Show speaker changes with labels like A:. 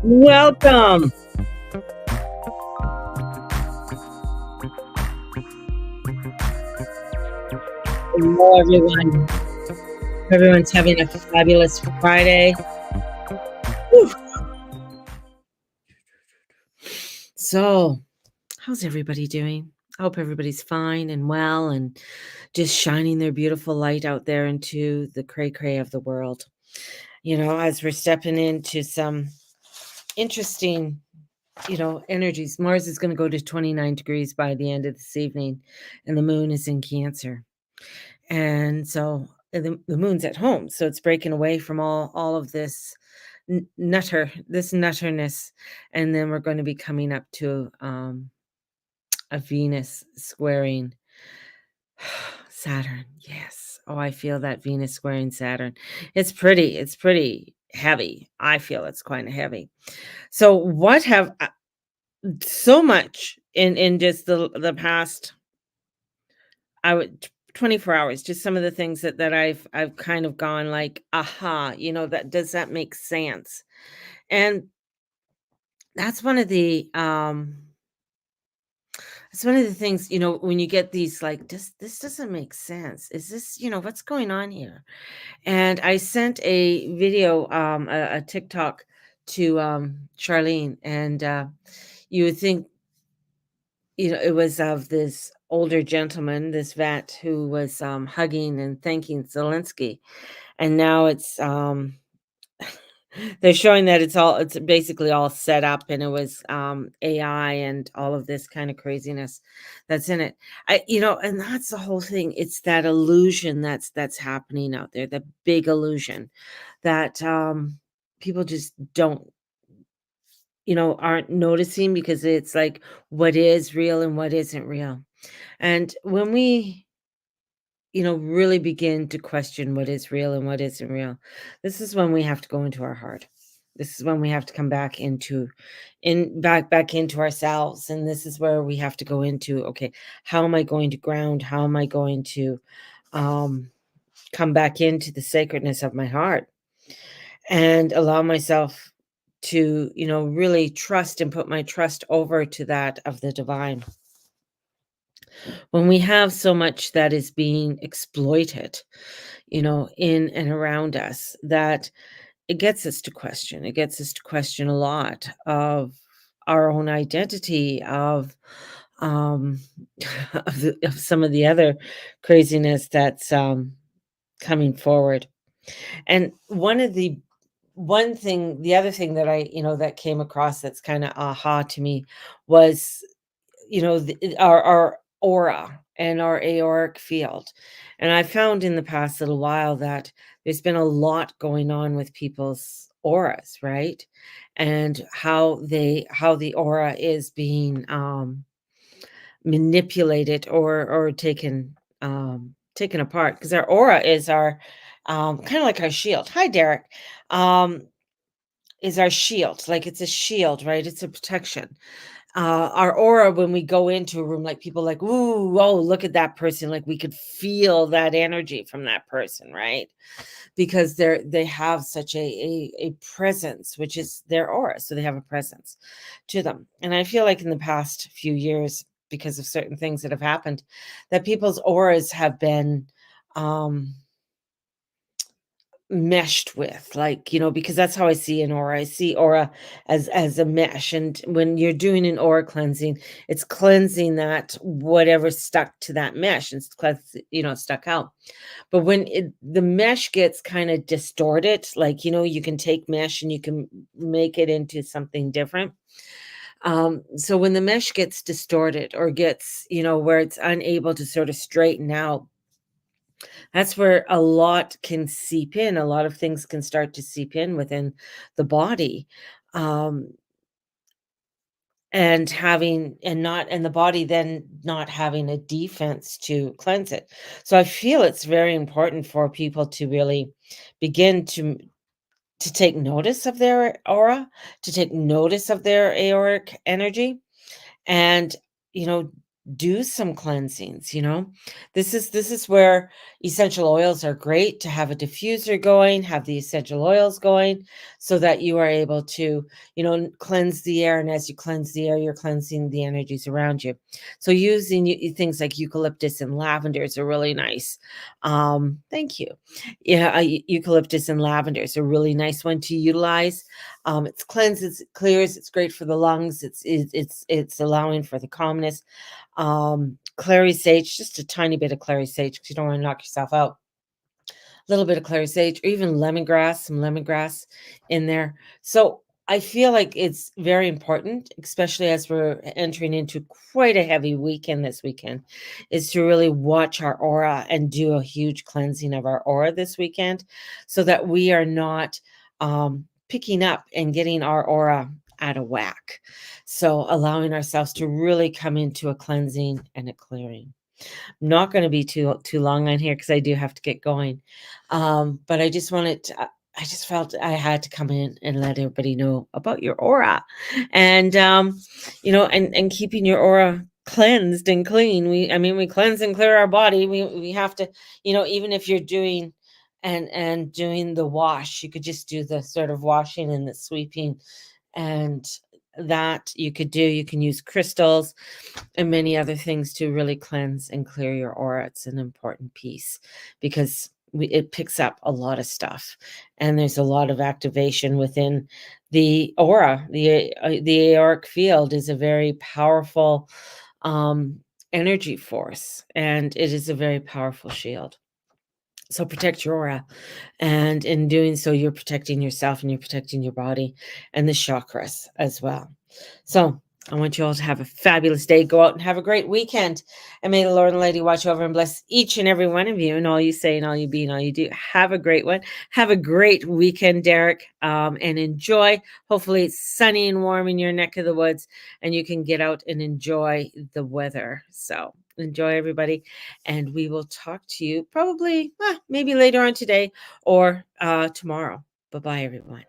A: Welcome. Hello, everyone. Everyone's having a fabulous Friday. Whew. So, how's everybody doing? I hope everybody's fine and well and just shining their beautiful light out there into the cray cray of the world. As we're stepping into some interesting, energies. Mars is going to go to 29 degrees by the end of this evening, and the moon is in Cancer. And so the moon's at home, so it's breaking away from all of this nutterness, and then we're going to be coming up to a Venus squaring Saturn. Yes. Oh, I feel that Venus squaring Saturn. It's pretty heavy. I feel it's quite heavy. So what have so much in just the past, I would 24 hours, just some of the things that I've kind of gone like, aha, that does that make sense? And that's one of the it's one of the things, when you get these like, this doesn't make sense. Is this, what's going on here? And I sent a video, a TikTok to Charlene, and you would think, it was of this older gentleman, this vet who was hugging and thanking Zelensky. And now they're showing that it's basically all set up, and it was AI and all of this kind of craziness that's in it. And that's the whole thing. It's that illusion that's happening out there, the big illusion that people just don't, aren't noticing, because it's like what is real and what isn't real. And when we, really begin to question what is real and what isn't real, this is when we have to go into our heart. This is when we have to come back back into ourselves. And this is where we have to go into, okay, how am I going to ground? How am I going to um, come back into the sacredness of my heart and allow myself to, really trust and put my trust over to that of the divine? When we have so much that is being exploited, in and around us, that it gets us to question. It gets us to question a lot of our own identity, of um of some of the other craziness that's coming forward. And the other thing that I, that came across that's kind of aha to me was, our aura and our aoric field. And I found in the past little while that there's been a lot going on with people's auras, right? And how the aura is being manipulated or taken apart, because our aura is our kind of like our shield. Hi, Derek. Um, is our shield. Like, it's a shield, right? It's a protection. Our aura, when we go into a room, like, people like, ooh, oh, look at that person. Like, we could feel that energy from that person, right? Because they have such a presence, which is their aura. So they have a presence to them. And I feel like in the past few years, because of certain things that have happened, that people's auras have been um meshed with, like, because that's how I see an aura. I see aura as a mesh, and when you're doing an aura cleansing, it's cleansing that whatever's stuck to that mesh, and stuck out. But when the mesh gets kind of distorted, like, you can take mesh and you can make it into something different. So when the mesh gets distorted, or gets, where it's unable to sort of straighten out, that's where a lot can seep in. A lot of things can start to seep in within the body. Um, and having and not and the body then not having a defense to cleanse it. So I feel it's very important for people to really begin to take notice of their aura, to take notice of their auric energy, and you know do some cleansings. This is where essential oils are great, to have a diffuser going, have the essential oils going, so that you are able to cleanse the air, and as you cleanse the air, you're cleansing the energies around you. So using things like eucalyptus and lavender is a really nice. Thank you. Yeah, eucalyptus and lavender is a really nice one to utilize. It's cleanses, it clears, it's great for the lungs, it's allowing for the calmness. Clary sage, just a tiny bit of clary sage because you don't want to knock yourself out. A little bit of clary sage, or even lemongrass, some lemongrass in there. So I feel like it's very important, especially as we're entering into quite a heavy weekend this weekend, is to really watch our aura and do a huge cleansing of our aura this weekend, so that we are not picking up and getting our aura out of whack. So allowing ourselves to really come into a cleansing and a clearing. Not gonna be too long on here because I do have to get going. But I just felt I had to come in and let everybody know about your aura, and, and keeping your aura cleansed and clean. We cleanse and clear our body. We have to, even if you're doing and doing the wash, you could just do the sort of washing and the sweeping, and that you could do. You can use crystals and many other things to really cleanse and clear your aura. It's an important piece because it picks up a lot of stuff, and there's a lot of activation within the aura. The auric field is a very powerful energy force, and it is a very powerful shield. So protect your aura. And in doing so, you're protecting yourself and you're protecting your body and the chakras as well. So I want you all to have a fabulous day. Go out and have a great weekend. And may the Lord and Lady watch over and bless each and every one of you, and all you say and all you be and all you do. Have a great one. Have a great weekend, Derek, and enjoy. Hopefully it's sunny and warm in your neck of the woods, and you can get out and enjoy the weather. So enjoy, everybody. And we will talk to you probably maybe later on today or tomorrow. Bye-bye, everyone.